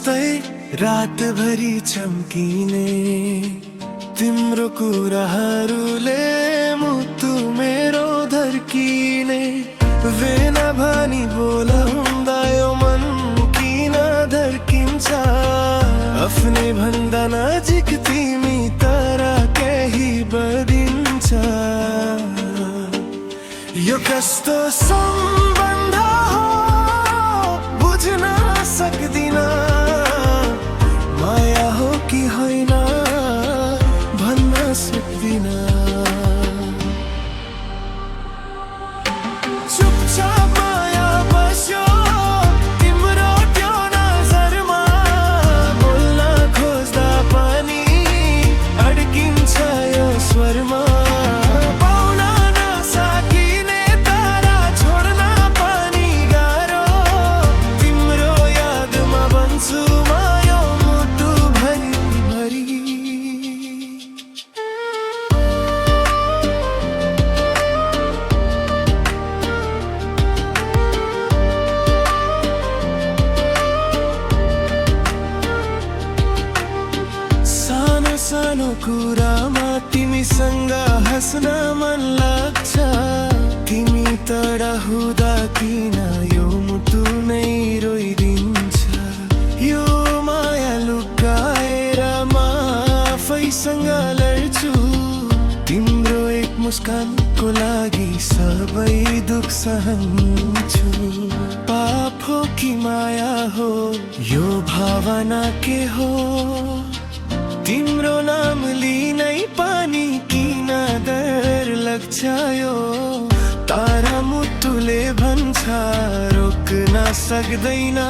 जस्तै रातभरि चम्किने तिम्रो कुराहरूले मुटु मेरो धर्किने वेना भनी बोला हुँदा यो मन किन धर्किन्छ आफ्नै भन्दा नजिक तिमी तर केही बदिन्छ यो कस्तो सम्बन्ध हो बुझ्न सक्दिन माया हो कि होइन भन्न सक्दिन चुपचाप माया बस्यो तिम्रो त्यो नजरमा बोल्न खोज्दा पनि अड्किन्छ यो स्वरमा पाउन नसकिने तारा छोड्न पनि गाह्रो तिम्रो यादमा बन्छु म यो मुटु भरिभरि सानो कुरामा तिमीसँग हाँस्न मन लाग्छ तिमी टाढा हुँदा किन यो मुटु नै रोइदिन्छ यो माया लुकाएर म आफैसँग लड्छु तिम्रो एक मुस्कानको लागि सबै दुख सहन्छु पाप हो कि माया हो यो भावना के हो तिम्रो नाम लिनै पनि किन डर लाग्छ यो तारा मुटुले भन्छ रोक्न सक्दैन